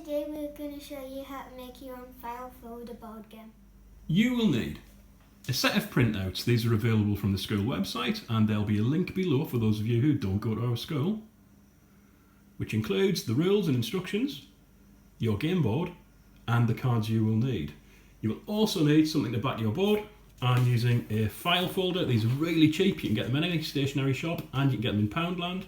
today we're going to show you how to make your own file folder board game. You will need a set of printouts. These are available from the school website, and there'll be a link below for those of you who don't go to our school, which includes the rules and instructions, your game board, and the cards you will need. You will also need something to back your board. I'm using a file folder. These are really cheap. You can get them in any stationery shop and you can get them in Poundland.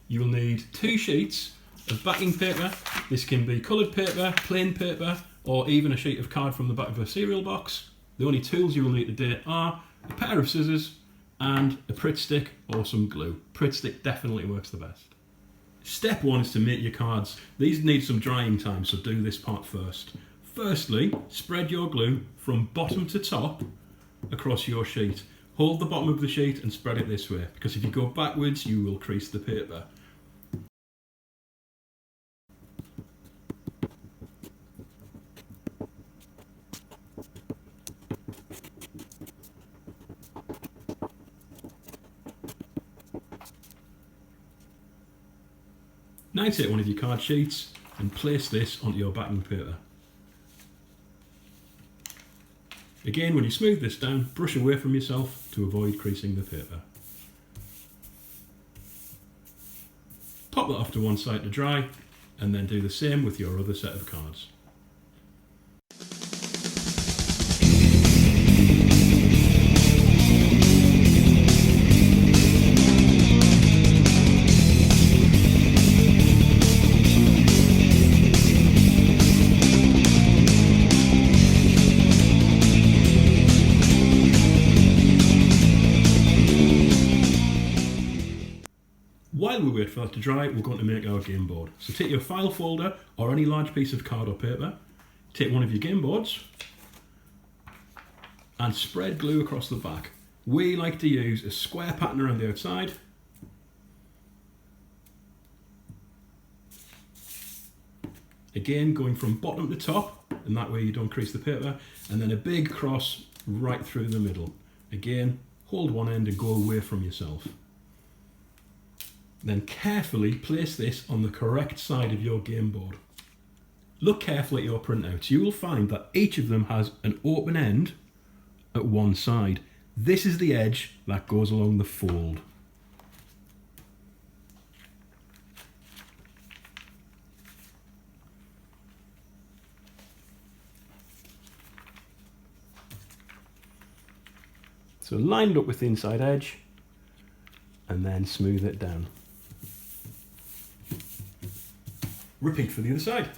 You will need 2 sheets of backing paper. This can be coloured paper, plain paper, or even a sheet of card from the back of a cereal box. The only tools you will need today are a pair of scissors and a Pritt stick or some glue. Pritt stick definitely works the best. Step 1 is to make your cards. These need some drying time, so do this part first. Firstly, spread your glue from bottom to top across your sheet. Hold the bottom of the sheet and spread it this way, because if you go backwards you will crease the paper. Now take one of your card sheets and place this onto your backing paper. Again, when you smooth this down, brush away from yourself to avoid creasing the paper. Pop that off to one side to dry, and then do the same with your other set of cards. While we wait for that to dry, we're going to make our game board. So take your file folder or any large piece of card or paper, take one of your game boards and spread glue across the back. We like to use a square pattern around the outside. Again, going from bottom to top, and that way you don't crease the paper, and then a big cross right through the middle. Again, hold one end and go away from yourself. Then carefully place this on the correct side of your game board. Look carefully at your printouts. You will find that each of them has an open end at one side. This is the edge that goes along the fold. So line it up with the inside edge and then smooth it down. Repeat for the other side.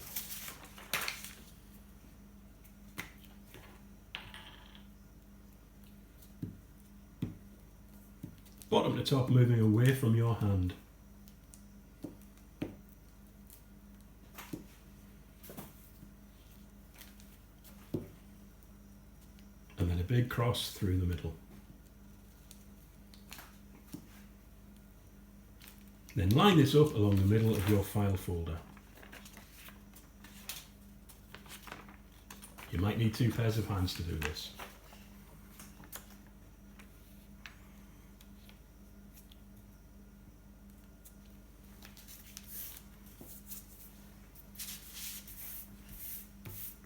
Bottom to top, moving away from your hand. And then a big cross through the middle. Then line this up along the middle of your file folder. You might need 2 pairs of hands to do this.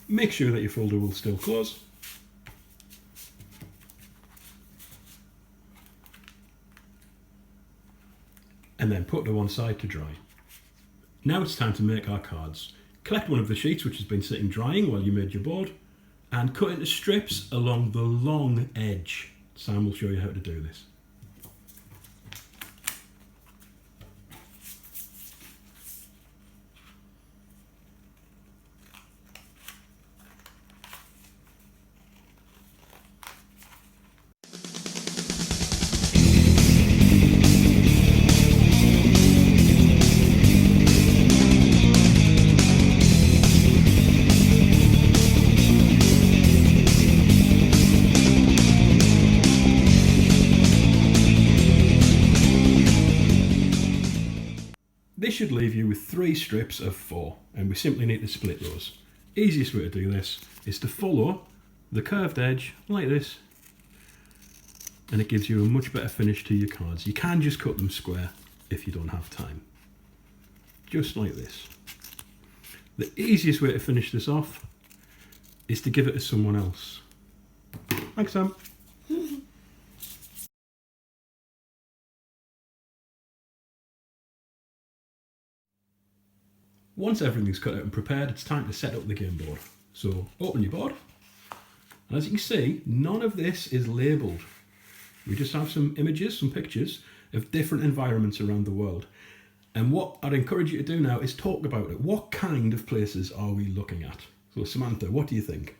Make sure that your folder will still close. And then put to one side to dry. Now it's time to make our cards. Collect one of the sheets which has been sitting drying while you made your board and cut into strips along the long edge. Sam will show you how to do this. This should leave you with 3 strips of 4, and we simply need to split those. Easiest way to do this is to follow the curved edge like this, and it gives you a much better finish to your cards. You can just cut them square if you don't have time. Just like this. The easiest way to finish this off is to give it to someone else. Thanks, Sam. Once everything's cut out and prepared, it's time to set up the game board. So open your board. And as you can see, none of this is labelled. We just have some images, some pictures of different environments around the world. And what I'd encourage you to do now is talk about it. What kind of places are we looking at? So Samantha, what do you think?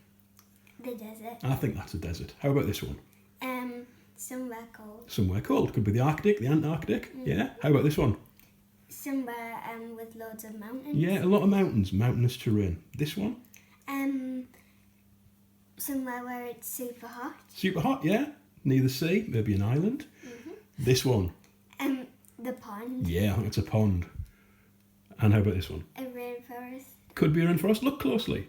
The desert. I think that's a desert. How about this one? Somewhere cold. Somewhere cold. Could be the Arctic, the Antarctic. Yeah. How about this one? Somewhere with loads of mountains. Yeah, a lot of mountains, mountainous terrain. This one? Somewhere where it's super hot. Super hot, yeah. Near the sea, maybe an island. This one? The pond. Yeah, I think it's a pond. And how about this one? A rainforest. Could be a rainforest. Look closely.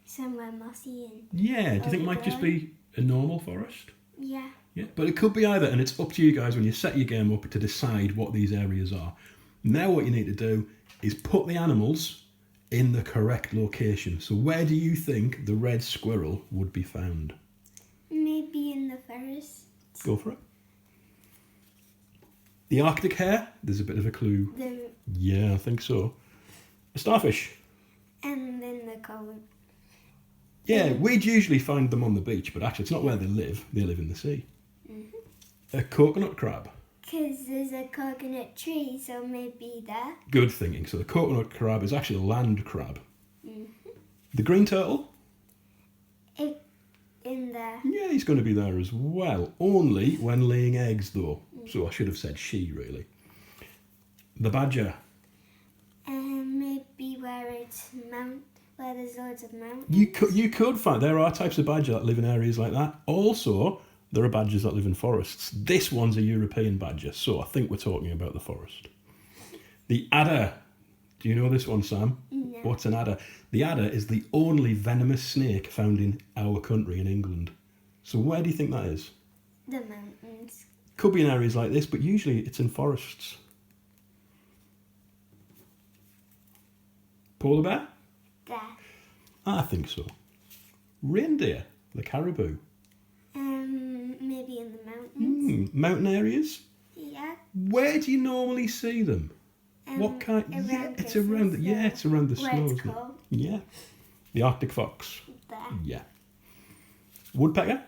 Somewhere mossy and... Yeah, do you think it might just be a normal forest? Yeah. Yeah, but it could be either, and it's up to you guys when you set your game up to decide what these areas are. Now what you need to do is put the animals in the correct location. So where do you think the red squirrel would be found? Maybe in the forest. Go for it. The Arctic hare, there's a bit of a clue. Yeah, I think so. A starfish. And in the cold. Yeah, we'd usually find them on the beach, but actually it's not where they live. They live in the sea. A coconut crab. Because there's a coconut tree, so maybe there. Good thinking. So the coconut crab is actually a land crab. The green turtle? In there. Yeah, he's going to be there as well. Only when laying eggs, though. So I should have said she, really. The badger. Maybe where it's where there's loads of mountains. You could find there are types of badger that live in areas like that. Also, there are badgers that live in forests. This one's a European badger, so I think we're talking about the forest. The adder. Do you know this one, Sam? No. What's an adder? The adder is the only venomous snake found in our country, in England. So where do you think that is? The mountains. Could be in areas like this, but usually it's in forests. Polar bear? There. I think so. Reindeer, the caribou. Maybe in the mountains. Mountain areas? Yeah. Where do you normally see them? What kind? Yeah, it's around. It's around the snow. Where it's Isn't it? cold. Yeah. The Arctic fox. There. Yeah. Woodpecker?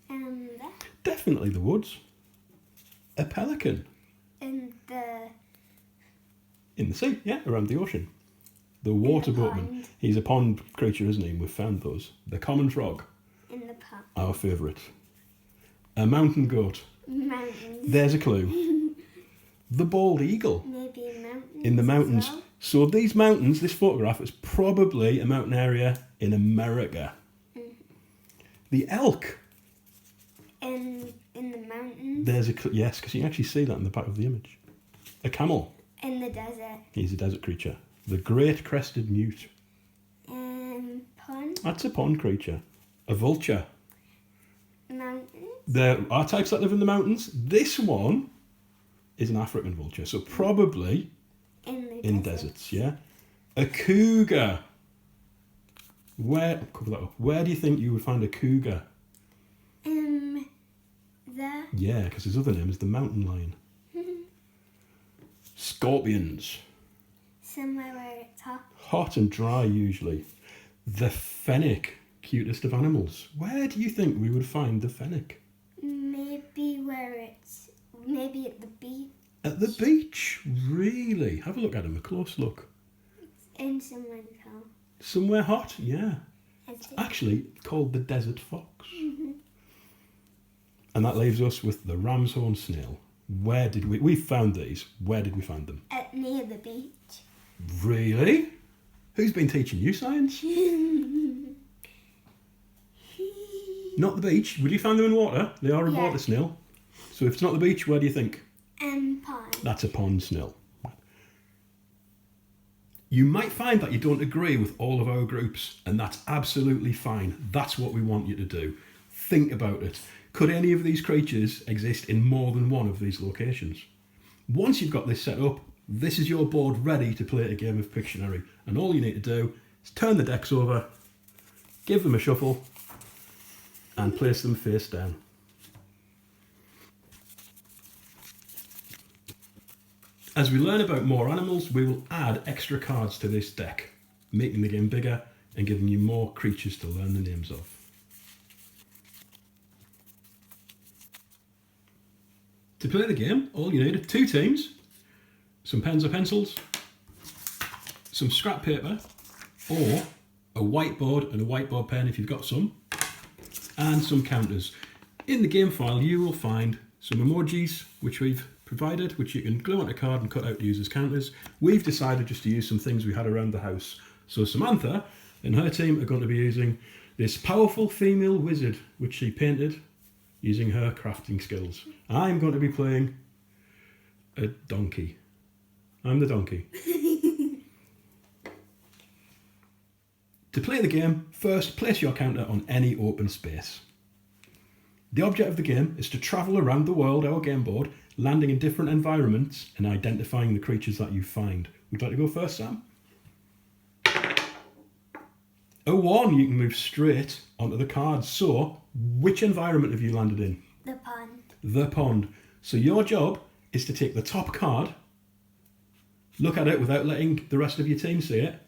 There. Definitely the woods. A pelican? In the sea, yeah, around the ocean. The water boatman. pond. He's a pond creature, isn't he? And we've found those. The common frog, In the pond. our favourite. A mountain goat. Mountains. There's a clue. The bald eagle. Maybe in mountains. In the mountains. as well. So these mountains, this photograph is probably a mountain area in America. The elk. In the mountains. There's a yes, because you can actually see that in the back of the image. A camel. In the desert. He's a desert creature. The great crested newt. Pond. That's a pond creature. A vulture. Mountains. There are types that live in the mountains. This one is an African vulture, so probably in deserts, yeah. A cougar. Where do you think you would find a cougar? There. Yeah, because his other name is the mountain lion. Scorpions. Somewhere where it's hot. Hot and dry usually. The fennec, cutest of animals. Where do you think we would find the fennec? Maybe at the beach. At the beach, really? Have a look at him, a close look. In somewhere hot. Somewhere hot, yeah. I It's think. actually called the desert fox. And that leaves us with the ram's horn snail. Where did we found these? Where did we find them? Near the beach. Really? Who's been teaching you science? Not the beach. Would you find them in water? They are a Yeah. water snail. So if it's not the beach, where do you think? Pond. That's a pond snail. You might find that you don't agree with all of our groups, and that's absolutely fine. That's what we want you to do. Think about it. Could any of these creatures exist in more than one of these locations? Once you've got this set up, this is your board ready to play a game of Pictionary. And all you need to do is turn the decks over, give them a shuffle, and place them face down. As we learn about more animals, we will add extra cards to this deck, making the game bigger and giving you more creatures to learn the names of. To play the game, all you need are 2 teams, some pens or pencils, some scrap paper, or a whiteboard and a whiteboard pen if you've got some, and some counters. In the game file you will find some emojis which we've provided, which you can glue onto a card and cut out to use as counters. We've decided just to use some things we had around the house. So Samantha and her team are going to be using this powerful female wizard which she painted using her crafting skills. I'm going to be playing a donkey. I'm the donkey. To play the game, first place your counter on any open space. The object of the game is to travel around the world, our game board, landing in different environments and identifying the creatures that you find. Would you like to go first, Sam? A 1, you can move straight onto the cards. So, which environment have you landed in? The pond. The pond. So your job is to take the top card, look at it without letting the rest of your team see it,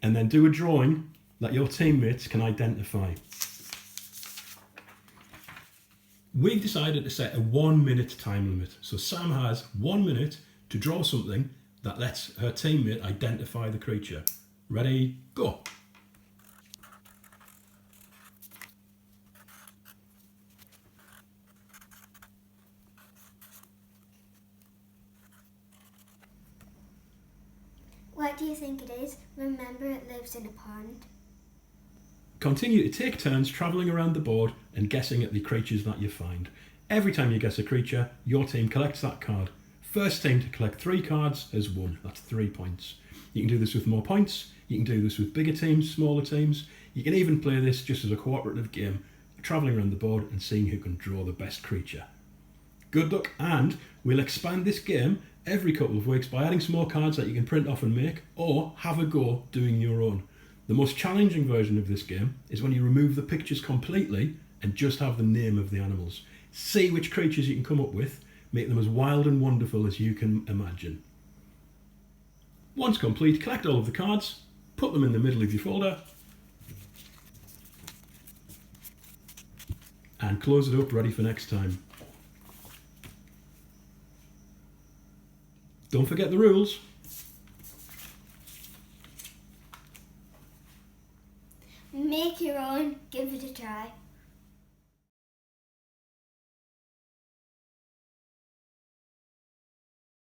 and then do a drawing that your teammates can identify. We've decided to set a 1-minute time limit. So Sam has 1 minute to draw something that lets her teammate identify the creature. Ready, go. What do you think it is? Remember, it lives in a pond. Continue to take turns travelling around the board and guessing at the creatures that you find. Every time you guess a creature, your team collects that card. First team to collect 3 cards has won. That's 3 points. You can do this with more points. You can do this with bigger teams, smaller teams. You can even play this just as a cooperative game, travelling around the board and seeing who can draw the best creature. Good luck, and we'll expand this game every couple of weeks by adding some more cards that you can print off and make, or have a go doing your own. The most challenging version of this game is when you remove the pictures completely and just have the name of the animals. See which creatures you can come up with, make them as wild and wonderful as you can imagine. Once complete, collect all of the cards, put them in the middle of your folder, and close it up ready for next time. Don't forget the rules. Make your own, give it a try.